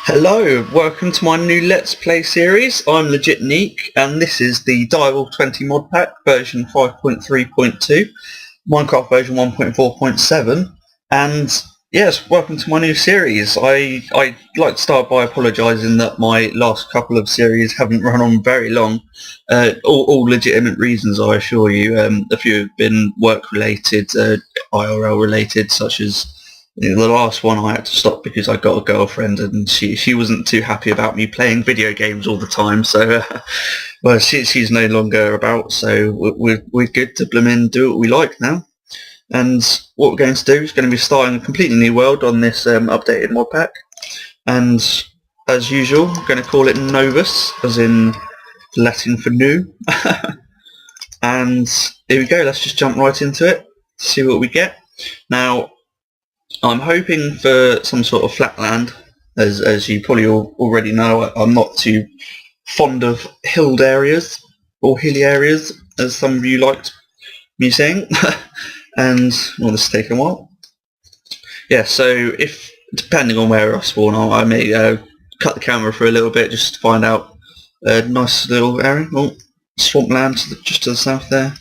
Hello, welcome to my new Let's Play series. I'm Legit Neek, and this is the Direwolf20 Modpack version 5.3.2, Minecraft version 1.4.7, and yes, welcome to my new series. I'd like to start by apologising that my last couple of series haven't run on very long, all legitimate reasons I assure you. A few have been work related, IRL related, such as the last one I had to stop because I got a girlfriend and she wasn't too happy about me playing video games all the time, so well, she's no longer about, so we're good to do what we like now. And what we're going to do is going to be starting a completely new world on this updated mod pack, and as usual we're going to call it Novus, as in Latin for new. And here we go, let's just jump right into it, see what we get. Now I'm hoping for some sort of flat land, as you probably already know. I'm not too fond of hilled areas, or hilly areas, as some of you liked me saying. And well, this is taking a while. Yeah, so if, depending on where I spawn, I may cut the camera for a little bit just to find out a nice little area. Oh, swampland just to the south there.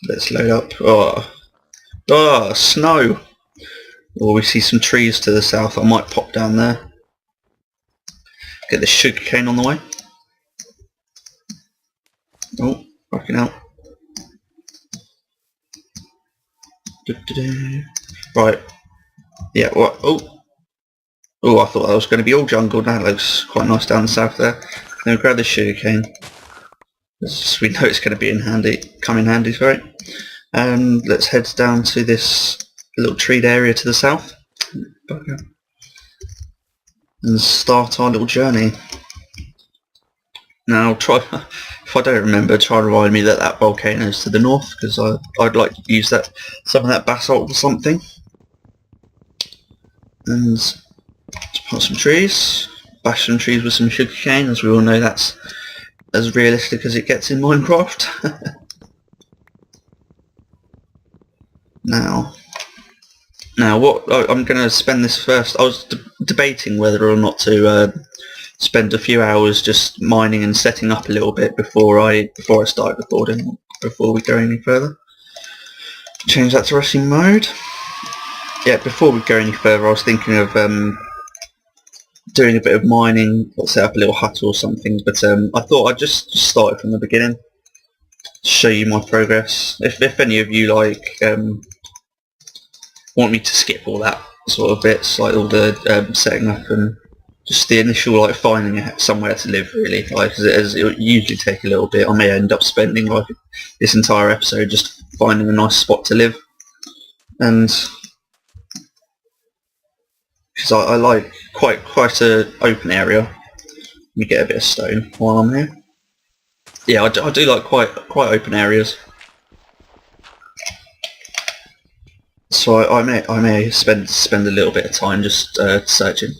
Let's load up. Oh, snow! Or we see some trees to the south. I might pop down there. Get the sugarcane on the way. Oh, working out. Right. Yeah, what? Oh, I thought that was going to be all jungle. That looks quite nice down the south there. Now grab the sugarcane. We know it's going to be come in handy, sorry. And let's head down to this little treed area to the south and start our little journey. Now if I don't remember, try and remind me that volcano is to the north, because I'd like to use some of that basalt or something. And just plant some trees, bash some trees with some sugarcane, as we all know that's as realistic as it gets in Minecraft. Now what I'm going to spend this first, I was debating whether or not to spend a few hours just mining and setting up a little bit before I start recording, before we go any further. Change that to resting mode. Yeah, before we go any further, I was thinking of doing a bit of mining, or set up a little hut or something, but I thought I'd just start it from the beginning, show you my progress. If any of you want me to skip all that sort of bits, like all the setting up and just the initial finding somewhere to live, really, as it usually take a little bit. I may end up spending this entire episode just finding a nice spot to live, and because I like quite a open area. Let me get a bit of stone while I'm here. Yeah, I do like quite open areas. So I may spend a little bit of time just searching,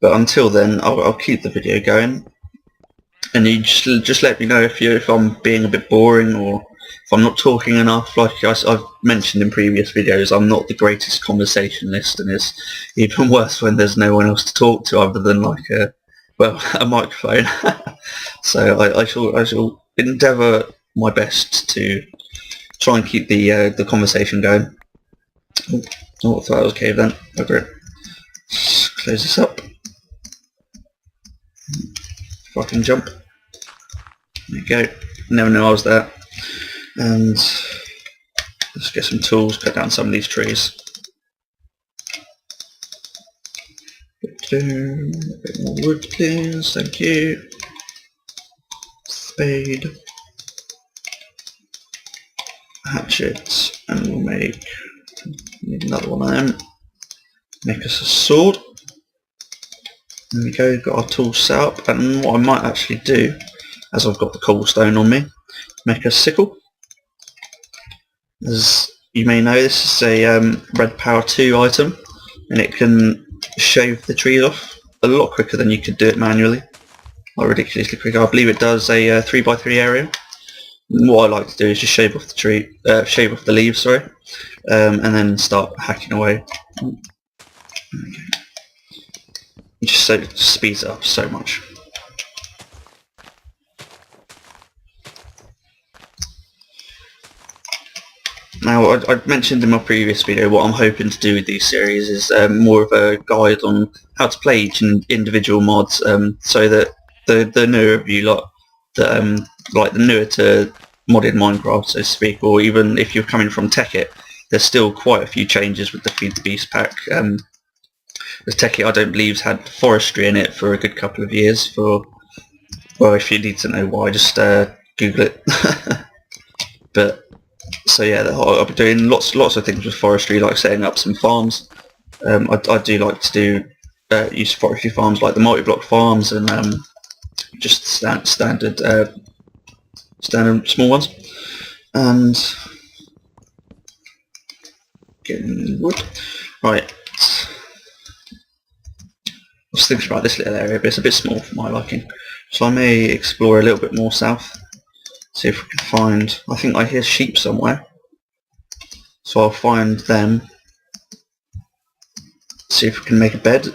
but until then I'll keep the video going, and you just let me know if I'm being a bit boring, or if I'm not talking enough. Like I've mentioned in previous videos, I'm not the greatest conversationalist, and it's even worse when there's no one else to talk to other than a microphone. So I shall endeavour my best to try and keep the conversation going. Oh, I thought that was a cave then. Over it. Close this up. If I can jump. There you go. Never knew I was there. And let's get some tools, cut down some of these trees. A bit more wood, please. Thank you. Spade. Hatchet. And we'll need another one of them. Make us a sword. There we go, got our tools set up, and what I might actually do, as I've got the cobblestone on me, make a sickle. As you may know, this is a Red Power 2 item, and it can shave the trees off a lot quicker than you could do it manually. Like ridiculously quick. I believe it does a 3x3 area. And what I like to do is just shave off the leaves, sorry, and then start hacking away. just so it speeds it up so much. Now, I mentioned in my previous video what I'm hoping to do with these series is more of a guide on how to play each individual mods, so that the newer of you lot, like the newer to modded Minecraft, so to speak, or even if you're coming from Tekkit, there's still quite a few changes with the Feed the Beast pack. The Tekkit, I don't believe, has had forestry in it for a good couple of years. Well, if you need to know why, just Google it. But so yeah, I'll be doing lots of things with forestry, like setting up some farms. I do like to do use forestry farms like the multi-block farms and just standard small ones. And getting wood. Right. I was thinking about this little area, but it's a bit small for my liking. So I may explore a little bit more south. See if we can find... I think I hear sheep somewhere. So I'll find them. See if we can make a bed.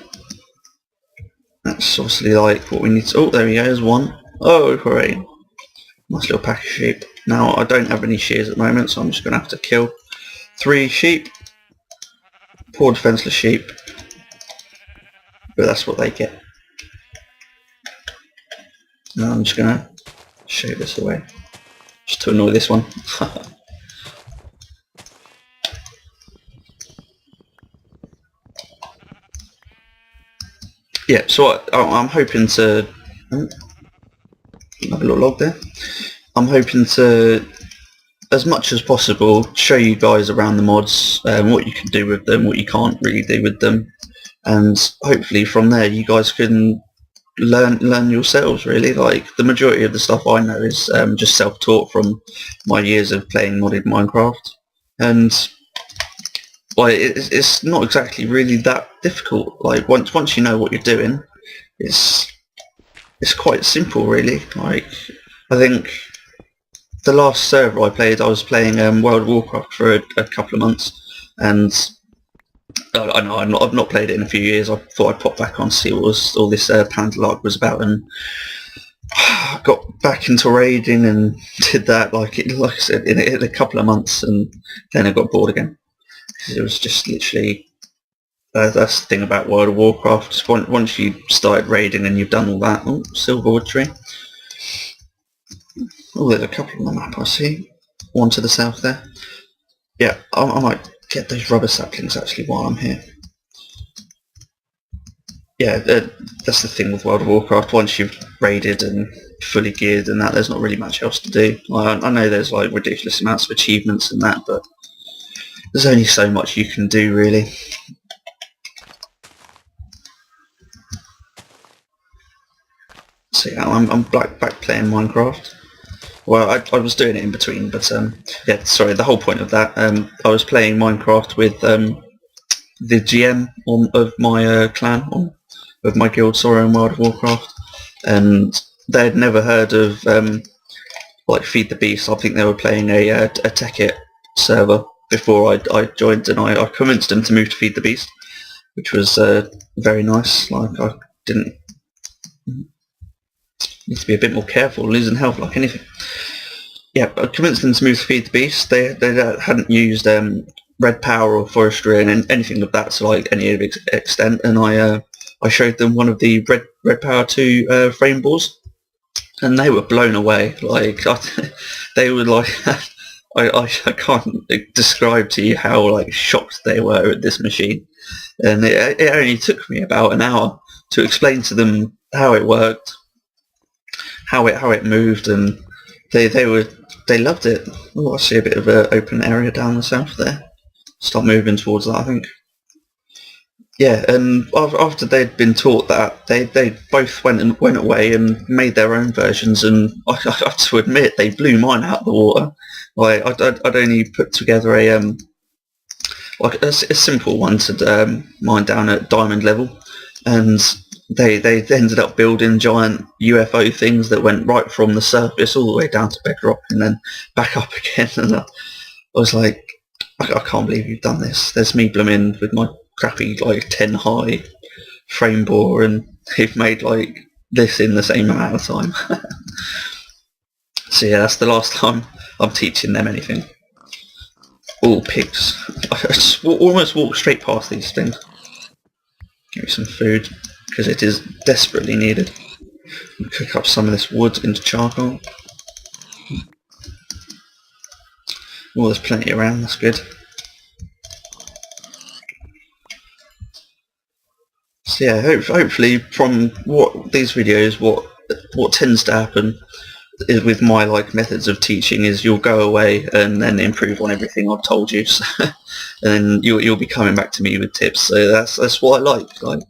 That's obviously like what we need to... Oh, there we go, there's one. Oh, hooray. Nice little pack of sheep. Now, I don't have any shears at the moment, so I'm just going to have to kill 3 sheep. Poor defenceless sheep. But that's what they get. Now I'm just going to show this away. Just to annoy this one. Yeah, so I'm hoping to... Another little log there. I'm hoping to, as much as possible, show you guys around the mods, what you can do with them, what you can't really do with them, and hopefully from there you guys can learn yourselves, really. Like, the majority of the stuff I know is just self-taught from my years of playing modded Minecraft, and like it's not exactly really that difficult. Like, once you know what you're doing, it's quite simple, really. Like, I think the last server I played, I was playing World of Warcraft for a couple of months, and I know I've not played it in a few years. I thought I'd pop back on to see what all this Pandalark was about, and I got back into raiding and did that like I said in a couple of months, and then I got bored again. It was just literally that's the thing about World of Warcraft. Just once you started raiding and you've done all that. Oh, silverwood tree. Oh, there's a couple on the map I see. One to the south there. Yeah, I might get those rubber saplings actually while I'm here. Yeah, that's the thing with World of Warcraft. Once you've raided and fully geared and that, there's not really much else to do. I know there's like ridiculous amounts of achievements and that, but there's only so much you can do, really. So yeah, I'm back playing Minecraft. Well, I was doing it in between, but yeah, sorry, the whole point of that, I was playing Minecraft with the GM of my clan, of my guild, sorry, in World of Warcraft, and they had never heard of like Feed the Beast. I think they were playing a Tekkit server before I joined, and I convinced them to move to Feed the Beast, which was very nice. Like, I didn't need to be a bit more careful, losing health like anything. Yeah, I convinced them to move to Feed the Beast. They hadn't used red power or forestry and anything of that to like any extent, and I showed them one of the red power 2 frame boards, and they were blown away. Like, they were like, I can't describe to you how like shocked they were at this machine, and it only took me about an hour to explain to them how it worked, how it moved, and they loved it. Oh, I see a bit of an open area down the south there. Start moving towards that, I think. Yeah, and after they'd been taught that, they both went away and made their own versions, and I have to admit they blew mine out of the water. Like, I'd only put together a like a simple one to mine down at diamond level, and they ended up building giant UFO things that went right from the surface all the way down to bedrock and then back up again. And I was like, I can't believe you've done this. There's me blooming with my crappy like 10 high frame bore, and they've made like this in the same amount of time. So yeah, that's the last time I'm teaching them anything. All pigs. I just almost walk straight past these things. Give me some food, because it is desperately needed. Cook up some of this wood into charcoal. Oh, there's plenty around, that's good. So yeah, hopefully from these videos, what tends to happen is with my methods of teaching is you'll go away and then improve on everything I've told you, so, and then you'll be coming back to me with tips. So that's what I like. Like,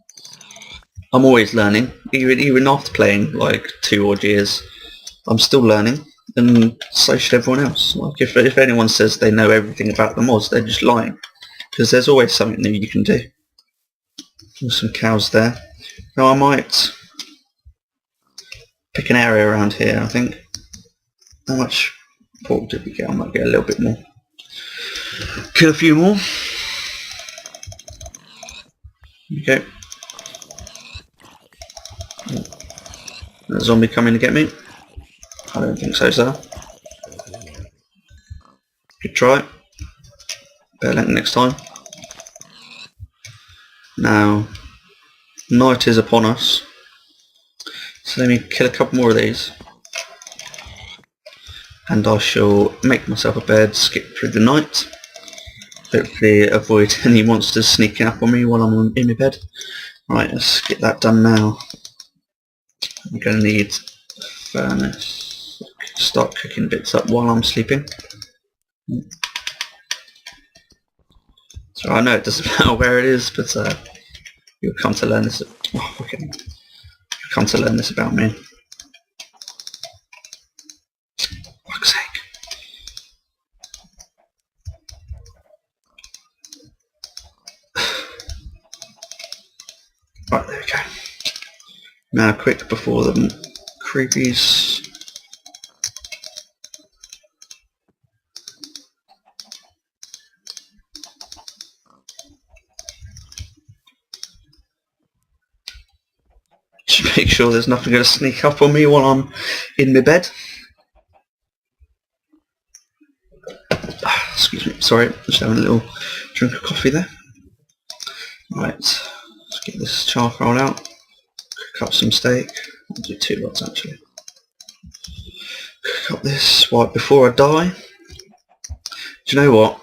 I'm always learning, even after playing like 2 odd years. I'm still learning, and so should everyone else. Like if anyone says they know everything about the mods, they're just lying, because there's always something new you can do. There's some cows there. Now I might pick an area around here, I think. How much pork did we get? I might get a little bit more. Kill a few more. Okay. A zombie coming to get me? I don't think so, sir. Good try. Better luck next time. Now, night is upon us. So let me kill a couple more of these. And I shall make myself a bed, skip through the night. Hopefully avoid any monsters sneaking up on me while I'm in my bed. Right, let's get that done now. I'm going to need a furnace. Start cooking bits up while I'm sleeping. So I know it doesn't matter where it is, but you'll come to learn this. Oh, okay. You'll come to learn this about me. For fuck's sake. Right, there we go. Now quick before the creepies. Just make sure there's nothing going to sneak up on me while I'm in my bed. Excuse me, sorry, just having a little drink of coffee there. Right, let's get this charcoal out. Cook up some steak. I'll do 2 lots actually. Cook up this right before I die. Do you know what?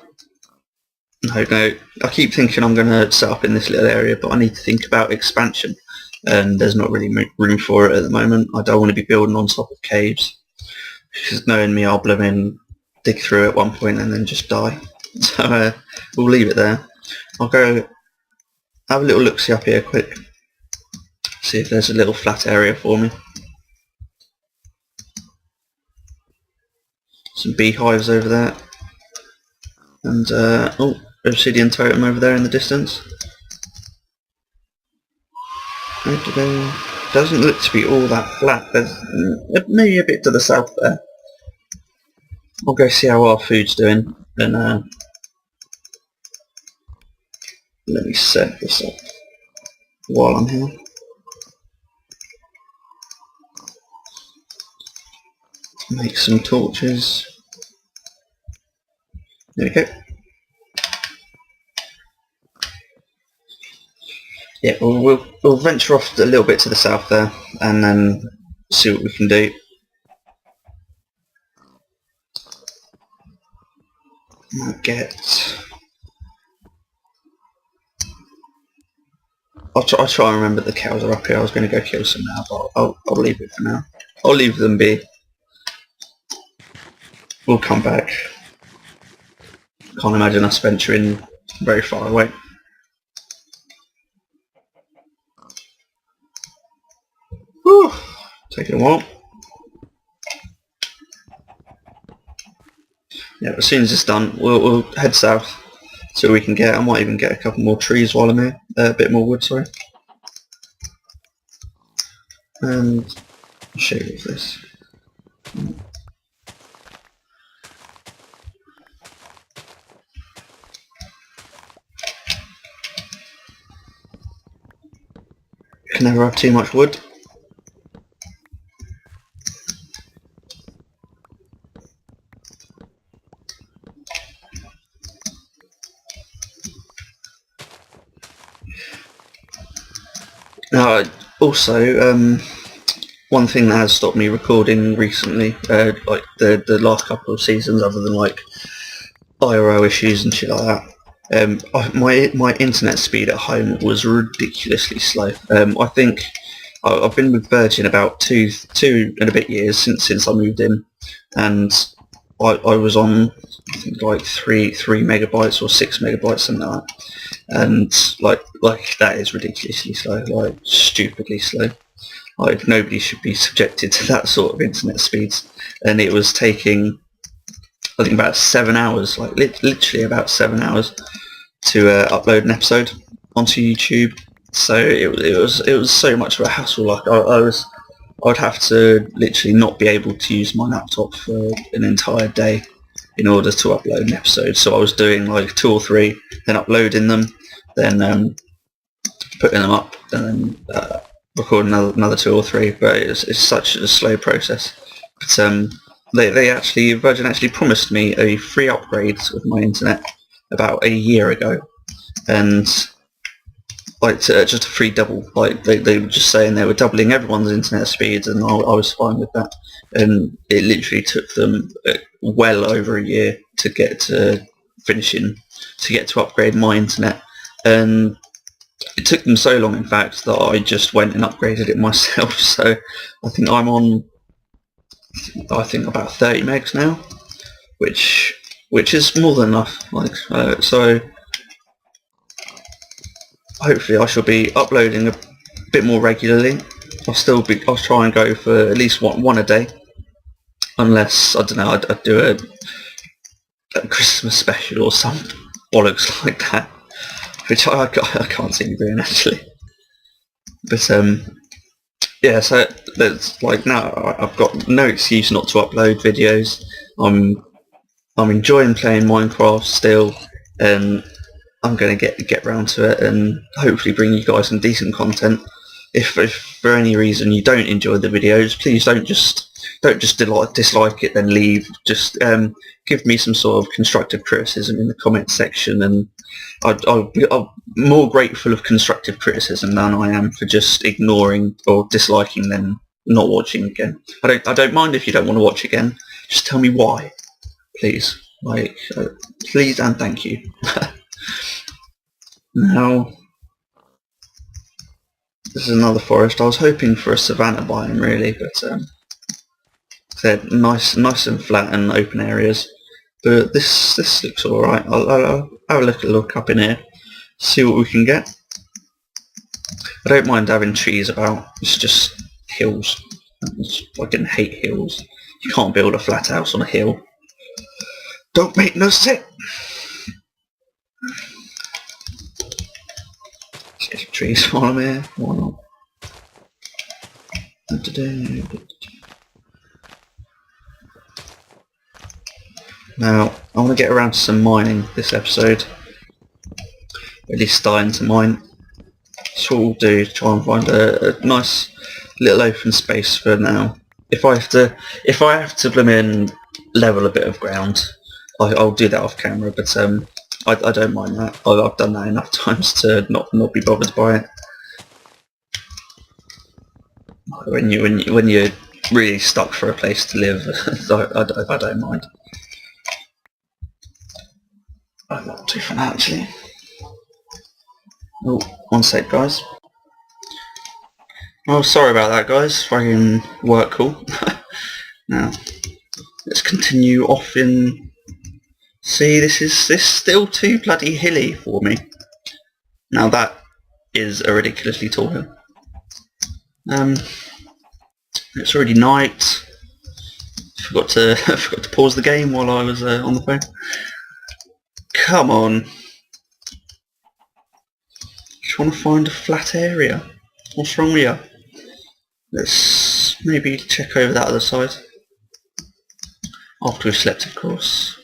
No, I keep thinking I'm going to set up in this little area, but I need to think about expansion, and there's not really room for it at the moment. I don't want to be building on top of caves, because knowing me, I'll dig through at one point and then just die. So we'll leave it there. I'll go have a little look-see up here quick, see if there's a little flat area for me. Some beehives over there, and oh, obsidian totem over there in the distance. Doesn't look to be all that flat. There's maybe a bit to the south there. I'll go see how our food's doing, and let me set this up while I'm here. Make some torches. There we go. Yeah, we'll venture off a little bit to the south there, and then see what we can do. I'll try and remember the cows are up here. I was going to go kill some now, but I'll leave it for now. I'll leave them be. We'll come back. Can't imagine us venturing very far away. Whew, taking a while. Yeah, as soon as it's done, we'll head south, see what we can get. I might even get a couple more trees while I'm here. A bit more wood, sorry. And I'll show you this. Can never have too much wood. Now, also, one thing that has stopped me recording recently, like the last couple of seasons, other than like IRL issues and shit like that, my internet speed at home was ridiculously slow. I think I've been with Virgin about two and a bit years since I moved in, and I was on, I think, like 3 megabytes or 6 megabytes, something like that. And like that is ridiculously slow, like stupidly slow. Like nobody should be subjected to that sort of internet speeds. And it was taking, I think, about 7 hours, like literally about 7 hours to upload an episode onto YouTube. So it was so much of a hassle. Like I'd have to literally not be able to use my laptop for an entire day in order to upload an episode. So I was doing like 2 or 3, then uploading them, then putting them up, and then recording another 2 or 3. But it's such a slow process. But Virgin actually promised me a free upgrade of my internet about a year ago, and like just a free double. Like they were just saying they were doubling everyone's internet speeds, and I was fine with that. And it literally took them well over a year to get to upgrade my internet, and it took them so long, in fact, that I just went and upgraded it myself. So I think I'm on, about 30 megs now, which is more than enough. Like so, hopefully I shall be uploading a bit more regularly. I'll try and go for at least one a day, unless I don't know, I'd do a Christmas special or some bollocks like that, which I can't see me doing actually. But yeah, so there's like, now I've got no excuse not to upload videos. I'm enjoying playing Minecraft still, and I'm going to get round to it and hopefully bring you guys some decent content. If for any reason you don't enjoy the videos, please don't just dislike it then leave. Just give me some sort of constructive criticism in the comment section, and I'm more grateful of constructive criticism than I am for just ignoring or disliking then not watching again. I don't mind if you don't want to watch again. Just tell me why, please. Like, please and thank you. Now, this is another forest. I was hoping for a savanna biome really, but they're nice and flat and open areas. But this looks alright. I'll have a look up in here, see what we can get. I don't mind having trees about. It's just hills. I can hate hills. You can't build a flat house on a hill. Don't make no sense. Get some trees while I'm here. Why not? Now, I want to get around to some mining this episode. At least starting to mine. That's what we'll do, try and find a nice little open space for now. If I have to blooming level a bit of ground, I'll do that off camera, but I don't mind that. I've done that enough times to not be bothered by it. When you're really stuck for a place to live, I don't mind. I'm not too fun actually. Oh, one sec, guys. Oh, sorry about that, guys. Fucking work call. Now, let's continue off in. See, this is still too bloody hilly for me. Now that is a ridiculously tall hill. It's already night. Forgot to pause the game while I was on the phone. Come on. Just want to find a flat area. What's wrong with you? Let's maybe check over that other side. After we've slept, of course.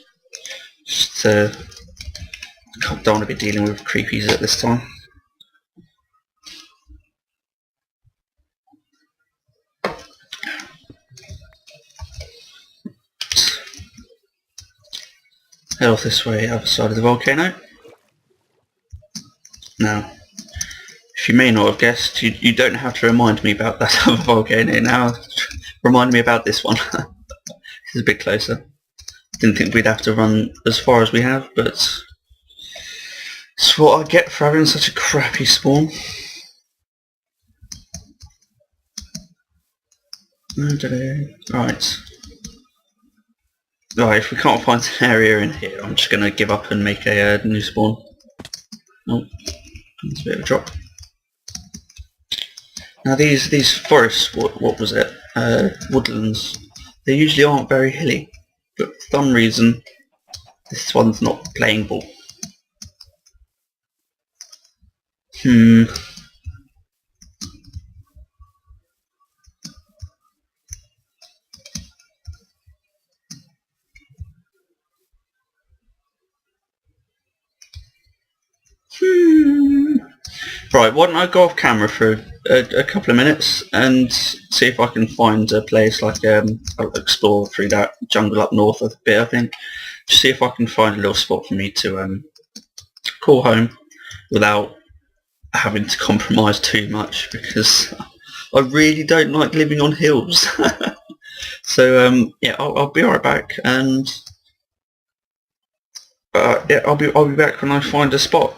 Just don't want to be dealing with creepies at this time. head off this way, other side of the volcano. Now, if you may not have guessed, you don't have to remind me about that other volcano now. Remind me about this one. This is a bit closer. Didn't think we'd have to run as far as we have, but it's what I get for having such a crappy spawn. Right. Right, if we can't find an area in here, I'm just going to give up and make a new spawn. Oh, that's a bit of a drop. Now these forests, what was it? Woodlands. They usually aren't very hilly, but for some reason this one's not playing ball. Right, why don't I go off camera for a couple of minutes and see if I can find a place like I'll explore through that jungle up north a bit, I think. Just see if I can find a little spot for me to call home without having to compromise too much, because I really don't like living on hills. So yeah, I'll be right back, and yeah, I'll be back when I find a spot.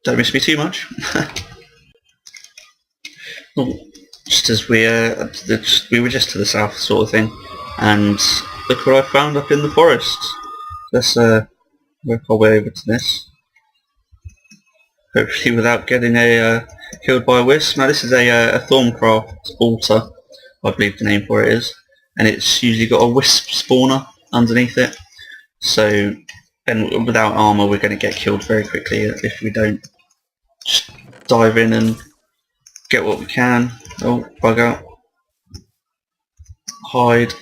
Don't miss me too much. Well, just as we were just to the south, sort of thing, and look what I found up in the forest. Let's work our way over to this. Hopefully, without getting killed by a wisp. Now, this is a Thorncraft altar, I believe the name for it is, and it's usually got a wisp spawner underneath it. So, and without armor, we're going to get killed very quickly if we don't just dive in and get what we can. Oh, bug out. Hide.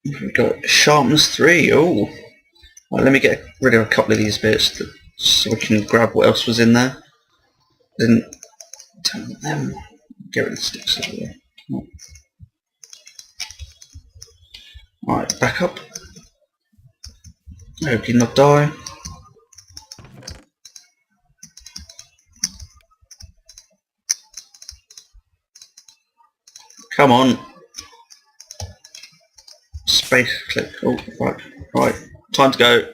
We've got sharpness 3. Oh, right, let me get rid of a couple of these bits so we can grab what else was in there. Didn't turn them. Get rid of the sticks over there. Oh. Right, back up. Hope you not die. Come on. Space click. Oh, right. Right. Time to go.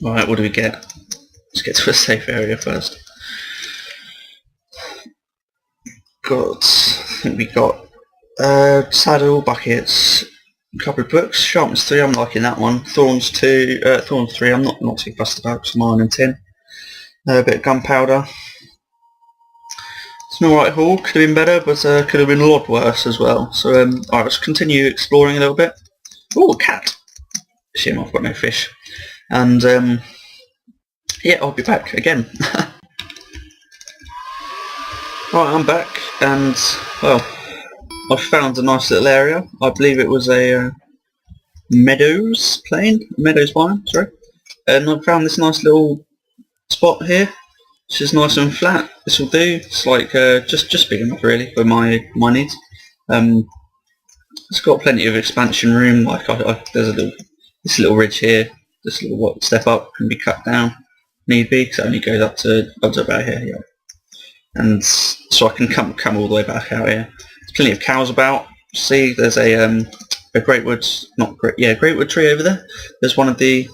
Right, what do we get? Let's get to a safe area first. I think we got saddle, buckets, a couple of books. Sharpness 3, I'm liking that one. Thorns 2, Thorns 3, I'm not too fussed about, some iron and tin. A bit of gunpowder. It's an alright haul, could have been better, but could have been a lot worse as well. So, alright, let's continue exploring a little bit. Oh, a cat! Shame I've got no fish. And, yeah, I'll be back again. Right, I'm back, and, well, I found a nice little area. I believe it was a meadows biome, sorry. And I found this nice little spot here, which is nice and flat. This will do. It's like just big enough really for my needs. It's got plenty of expansion room. Like there's this little ridge here. This little step up can be cut down, need be, because it only goes up to about here. Yeah. And so I can come all the way back out here. There's plenty of cows about. See, there's a greatwood tree over there. There's one of the,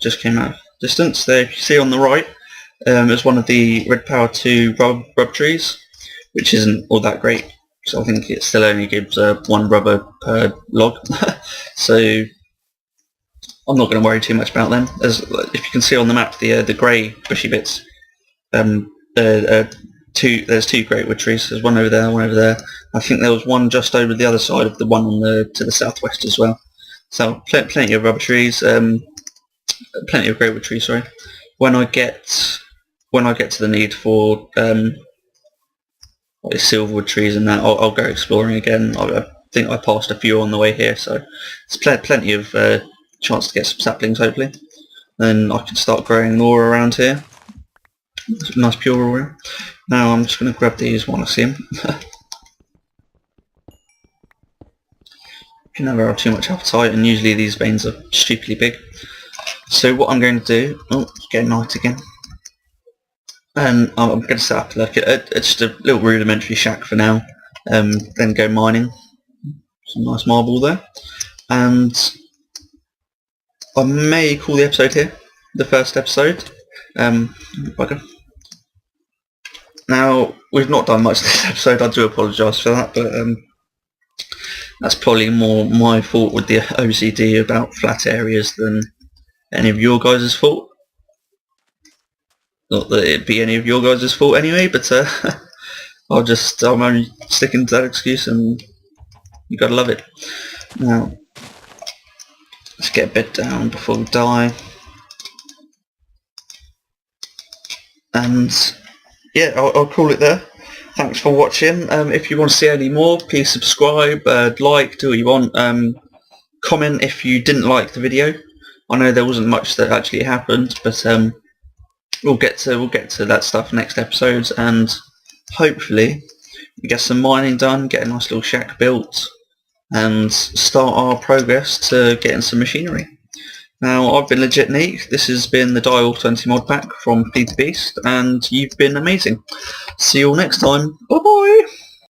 just came out of distance there. You see on the right, there's one of the red power 2 rub trees, which isn't all that great. So I think it still only gives 1 rubber per log. So I'm not going to worry too much about them. As if you can see on the map, the grey bushy bits. There's 2 greatwood trees. There's one over there, one over there. I think there was one just over the other side of the one to the southwest as well. So plenty of rubber trees, plenty of greatwood trees. Sorry. When I get to the need for like silverwood trees and that, I'll go exploring again. I think I passed a few on the way here, so there's plenty of chance to get some saplings hopefully. Then I can start growing more around here. Nice pure ore. Now I'm just going to grab these when I see them. can never have too much appetite, and usually these veins are stupidly big. So what I'm going to do, oh, it's getting night again, and I'm going to set up like just a little rudimentary shack for now, then go mining. Some nice marble there, and I may call the episode here, the first episode. Bugger. Now, we've not done much this episode, I do apologise for that, but that's probably more my fault with the OCD about flat areas than any of your guys' fault. Not that it'd be any of your guys' fault anyway, but I'm only sticking to that excuse, and you gotta love it. Now, let's get a bed down before we die. And yeah, I'll call it there. Thanks for watching. If you want to see any more, please subscribe, like, do what you want. Comment if you didn't like the video. I know there wasn't much that actually happened, but we'll get to that stuff next episodes, and hopefully we get some mining done, get a nice little shack built, and start our progress to getting some machinery. Now, I've been Legit Neek, this has been the Direwolf20 mod pack from Feed the Beast, and you've been amazing. See you all next time. Bye bye!